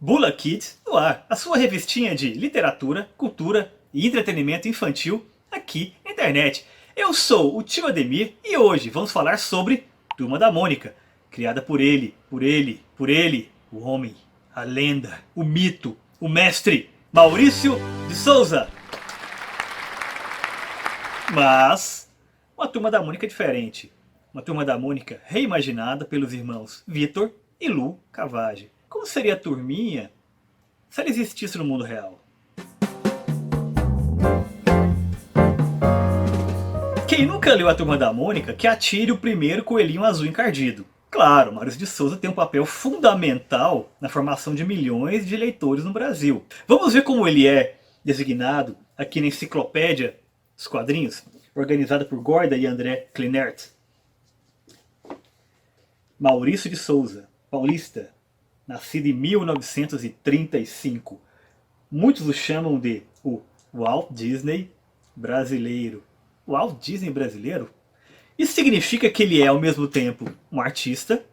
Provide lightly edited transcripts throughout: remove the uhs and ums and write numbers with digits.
Bula Kids no ar, a sua revistinha de literatura, cultura e entretenimento infantil aqui na internet. Eu sou o tio Ademir e hoje vamos falar sobre Turma da Mônica, criada por ele, o homem, a lenda, o mito, o mestre, Maurício de Souza. Mas uma Turma da Mônica diferente. Uma Turma da Mônica reimaginada pelos irmãos Vitor e Lu Cavage. Como seria a turminha se ela existisse no mundo real? Quem nunca leu a Turma da Mônica, que atire o primeiro coelhinho azul encardido. Claro, Maurício de Souza tem um papel fundamental na formação de milhões de leitores no Brasil. Vamos ver como ele é designado aqui na Enciclopédia dos Quadrinhos, organizada por Gorda e André Klinert. Maurício de Souza, paulista, nascido em 1935. Muitos o chamam de o Walt Disney brasileiro. Walt Disney brasileiro? Isso significa que ele é ao mesmo tempo um artista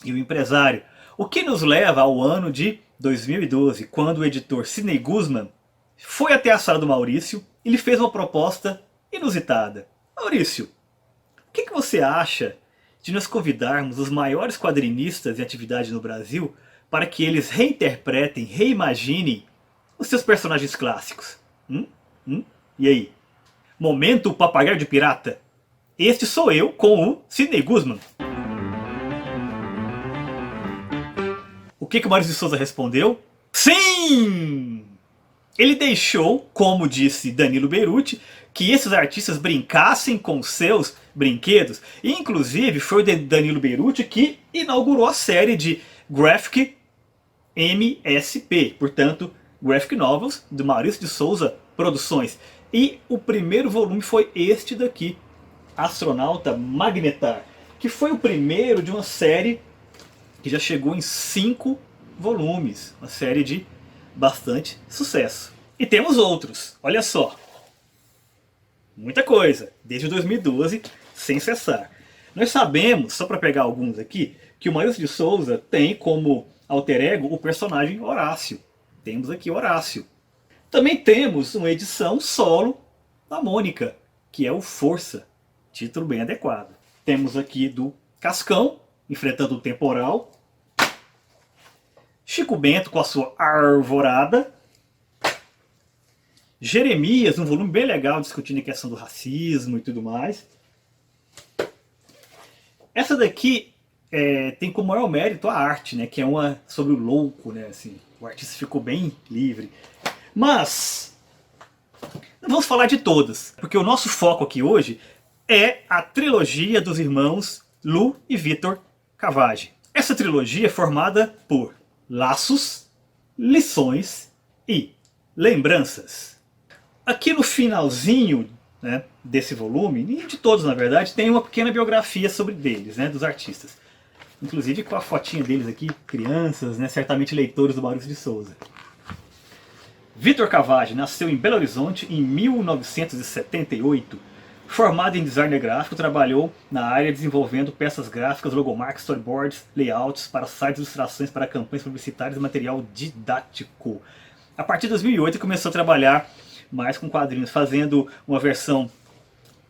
e um empresário. O que nos leva ao ano de 2012, quando o editor Sidney Guzman foi até a sala do Maurício e lhe fez uma proposta inusitada. Maurício, o que você acha de nós convidarmos os maiores quadrinistas em atividade no Brasil para que eles reinterpretem, reimaginem os seus personagens clássicos? E aí? Momento Papagaio de Pirata. Este sou eu com o Sidney Guzman. O que o Maurício de Souza respondeu? Sim! Ele deixou, como disse Danilo Beruti, que esses artistas brincassem com seus brinquedos. E, inclusive, foi o Danilo Beruti que inaugurou a série de Graphic MSP, portanto, Graphic Novels, do Maurício de Souza Produções. E o primeiro volume foi este daqui, Astronauta Magnetar, que foi o primeiro de uma série que já chegou em 5 volumes, uma série de bastante sucesso. E temos outros, olha só, muita coisa, desde 2012, sem cessar. Nós sabemos, só para pegar alguns aqui, que o Maurício de Souza tem como alter ego o personagem Horácio. Temos aqui Horácio. Também temos uma edição solo da Mônica, que é o Força, título bem adequado. Temos aqui do Cascão, enfrentando o temporal. Chico Bento com a sua Arvorada. Jeremias, um volume bem legal discutindo a questão do racismo e tudo mais. Essa daqui tem como maior mérito a arte, né, que é uma sobre o louco, né, assim, o artista ficou bem livre. Mas não vamos falar de todas, porque o nosso foco aqui hoje é a trilogia dos irmãos Lu e Vitor Cavage. Essa trilogia é formada por Laços, Lições e Lembranças. Aqui no finalzinho, né, desse volume, e de todos na verdade, tem uma pequena biografia sobre deles, né, dos artistas. Inclusive com a fotinha deles aqui, crianças, né, certamente leitores do Maurício de Souza. Vitor Cavage nasceu em Belo Horizonte em 1978. Formado em design gráfico, trabalhou na área desenvolvendo peças gráficas, logomarcas, storyboards, layouts para sites, ilustrações para campanhas publicitárias e material didático. A partir de 2008 começou a trabalhar mais com quadrinhos, fazendo uma versão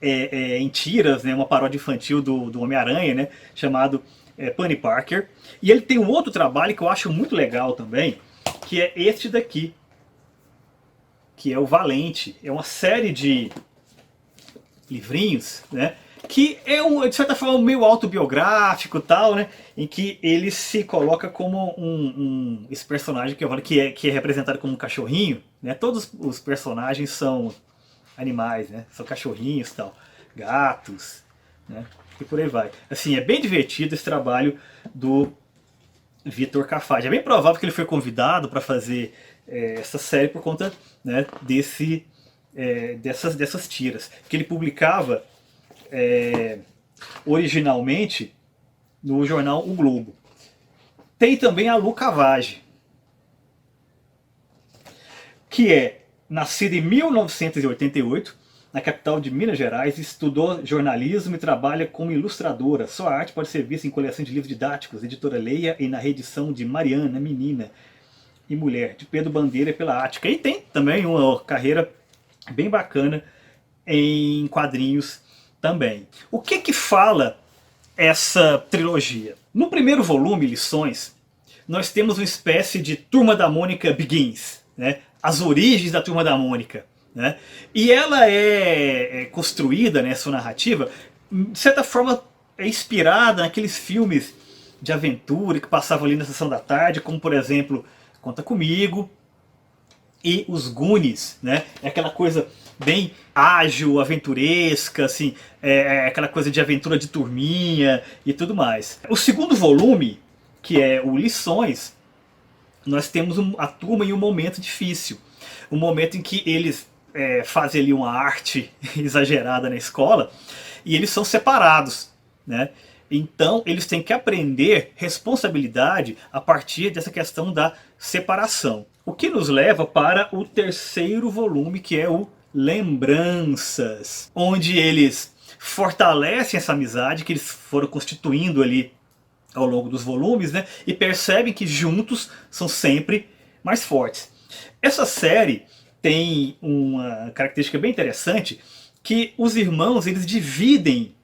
em tiras, né, uma paródia infantil do Homem-Aranha, né, chamado Penny Parker. E ele tem um outro trabalho que eu acho muito legal também, que é este daqui, que é o Valente. É uma série de livrinhos, né, que é de certa forma meio autobiográfico tal, né, em que ele se coloca como esse personagem que é representado como um cachorrinho, né. Todos os personagens são animais, né, são cachorrinhos tal, gatos, né, e por aí vai. Assim, é bem divertido esse trabalho do Vitor Cavage. É bem provável que ele foi convidado para fazer essa série por conta, né, dessas tiras que ele publicava originalmente no jornal O Globo. Tem também a Lu Cavage, que é nascida em 1988 na capital de Minas Gerais, estudou jornalismo e trabalha como ilustradora. Sua arte pode ser vista em coleção de livros didáticos, editora Leia, e na reedição de Mariana Menina. e Mulher, de Pedro Bandeira pela Ática. E tem também uma carreira bem bacana em quadrinhos também. O que que fala essa trilogia? No primeiro volume, Lições, nós temos uma espécie de Turma da Mônica Begins, né? As origens da Turma da Mônica. Né? E ela é construída, né, sua narrativa, de certa forma é inspirada naqueles filmes de aventura que passavam ali na sessão da tarde, como por exemplo Conta Comigo e Os Goonies, né? É aquela coisa bem ágil, aventuresca, assim, aquela coisa de aventura de turminha e tudo mais. O segundo volume, que é o Lições, nós temos a turma em um momento difícil. Um momento em que eles fazem ali uma arte exagerada na escola e eles são separados, né? Então eles têm que aprender responsabilidade a partir dessa questão da separação. O que nos leva para o terceiro volume, que é o Lembranças, onde eles fortalecem essa amizade que eles foram constituindo ali ao longo dos volumes, né? E percebem que juntos são sempre mais fortes. Essa série tem uma característica bem interessante, que os irmãos eles dividem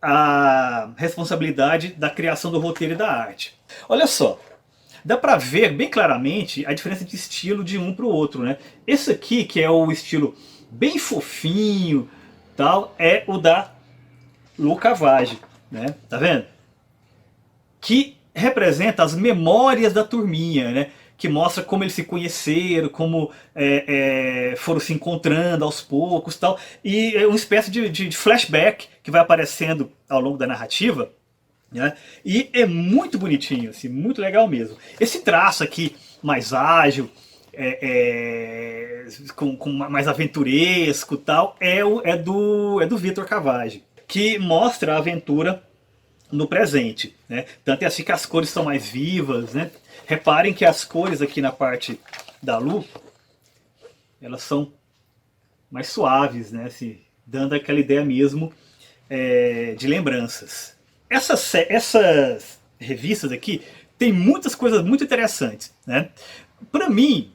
a responsabilidade da criação do roteiro e da arte. Olha só, dá pra ver bem claramente a diferença de estilo de um para o outro, né? Esse aqui, que é o estilo bem fofinho, tal, é o da Lu Cavage, né? Tá vendo? Que representa as memórias da turminha, né? Que mostra como eles se conheceram, como foram se encontrando aos poucos, tal. E é uma espécie de flashback que vai aparecendo ao longo da narrativa, né? E é muito bonitinho, assim, muito legal mesmo. Esse traço aqui mais ágil, com mais aventuresco, tal, é do Vitor Cavage, que mostra a aventura no presente, né? Tanto é assim que as cores são mais vivas, né? Reparem que as cores aqui na parte da Lu, elas são mais suaves, né? Assim, dando aquela ideia mesmo de lembranças. Essas revistas aqui tem muitas coisas muito interessantes, né? Para mim,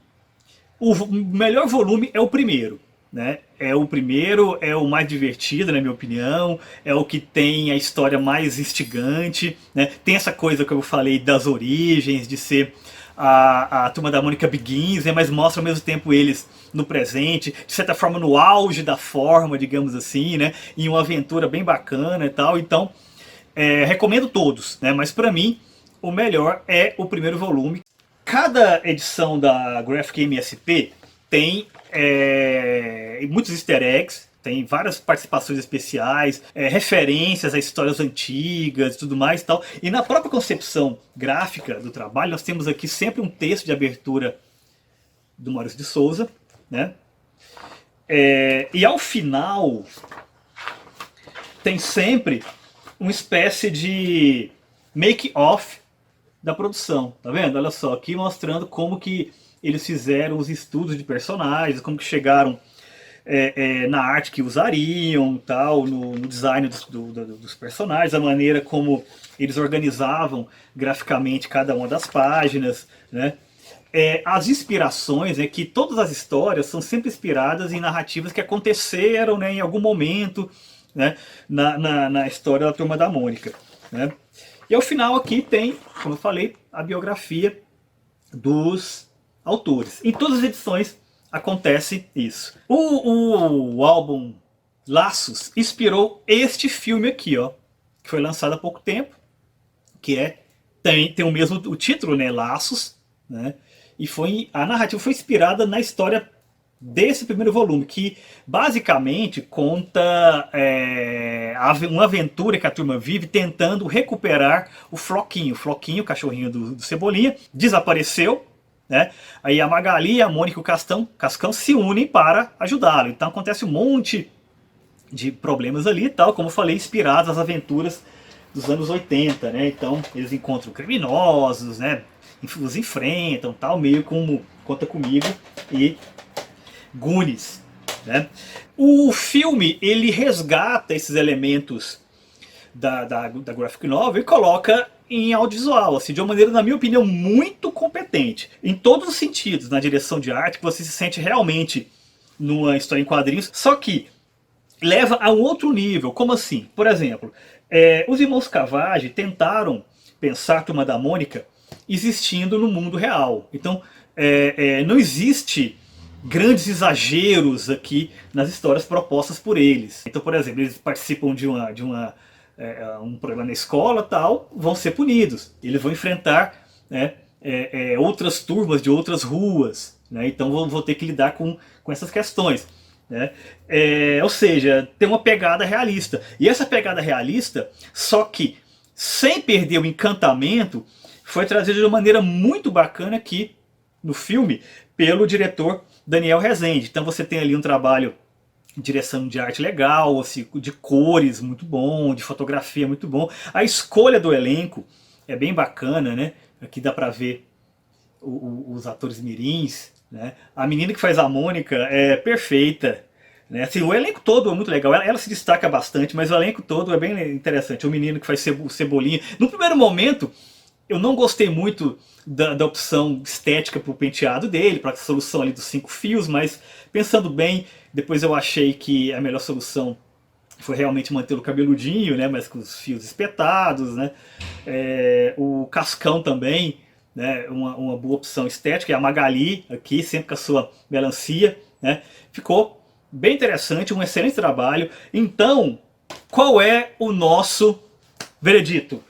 o melhor volume é o primeiro. Né? É o primeiro, é o mais divertido, na minha opinião, é o que tem a história mais instigante, né? Tem essa coisa que eu falei das origens, de ser a Turma da Mônica Begins, né? Mas mostra ao mesmo tempo eles no presente, de certa forma no auge da forma, digamos assim, né? Em uma aventura bem bacana e tal. Então, recomendo todos, né? Mas para mim, o melhor é o primeiro volume. Cada edição da Graphic MSP tem muitos easter eggs, tem várias participações especiais, referências a histórias antigas e tudo mais e tal. E na própria concepção gráfica do trabalho, nós temos aqui sempre um texto de abertura do Maurício de Souza, né? E ao final tem sempre uma espécie de make-off da produção, tá vendo? Olha só, aqui mostrando como que eles fizeram os estudos de personagens, como que chegaram na arte que usariam, tal, no design dos personagens, a maneira como eles organizavam graficamente cada uma das páginas, né? As inspirações, que todas as histórias são sempre inspiradas em narrativas que aconteceram, né, em algum momento, né, na história da Turma da Mônica, né? E ao final aqui tem, como eu falei, a biografia dos autores. Em todas as edições acontece isso. O álbum Laços inspirou este filme aqui, ó, que foi lançado há pouco tempo, que tem o mesmo o título, né, Laços, né? E a narrativa foi inspirada na história desse primeiro volume, que basicamente conta uma aventura que a turma vive tentando recuperar o Floquinho. O Floquinho, o cachorrinho do Cebolinha, desapareceu, né? Aí a Magali, a Mônica e o Cascão se unem para ajudá-lo. Então acontece um monte de problemas ali e tal, como eu falei, inspirados nas aventuras dos anos 80, né? Então eles encontram criminosos, né? Os enfrentam, tal, meio como Conta Comigo e Goonies, né? O filme ele resgata esses elementos da graphic novel e coloca em audiovisual, assim, de uma maneira, na minha opinião, muito competente. Em todos os sentidos, na direção de arte, que você se sente realmente numa história em quadrinhos, só que leva a um outro nível. Como assim? Por exemplo, os irmãos Cavage tentaram pensar a Turma da Mônica existindo no mundo real. Então, não existe grandes exageros aqui nas histórias propostas por eles. Então, por exemplo, eles participam de um programa na escola, tal, vão ser punidos. Eles vão enfrentar, né, outras turmas de outras ruas, né, então vão ter que lidar com essas questões, né. Ou seja, tem uma pegada realista. E essa pegada realista, só que sem perder o encantamento, foi trazida de uma maneira muito bacana aqui no filme pelo diretor Daniel Rezende. Então você tem ali um trabalho de direção de arte legal, assim, de cores muito bom, de fotografia muito bom. A escolha do elenco é bem bacana, né? Aqui dá pra ver os atores mirins, né? A menina que faz a Mônica é perfeita, né? Assim, o elenco todo é muito legal. Ela se destaca bastante, mas o elenco todo é bem interessante. O menino que faz o Cebolinha. No primeiro momento, eu não gostei muito da opção estética para o penteado dele, para a solução ali dos 5 fios, mas pensando bem, depois eu achei que a melhor solução foi realmente manter o cabeludinho, né, mas com os fios espetados, né. O Cascão também, né, uma boa opção estética, e a Magali aqui, sempre com a sua melancia, né, ficou bem interessante, um excelente trabalho. Então, qual é o nosso veredito?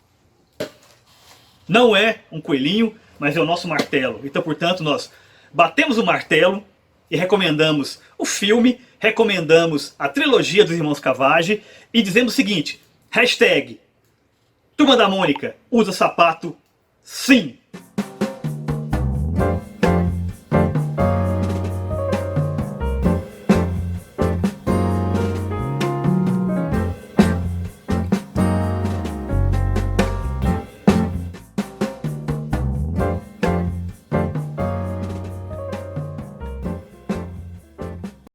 Não é um coelhinho, mas é o nosso martelo. Então, portanto, nós batemos o martelo e recomendamos o filme, recomendamos a trilogia dos Irmãos Cavage e dizemos o seguinte: hashtag Turma da Mônica usa sapato sim!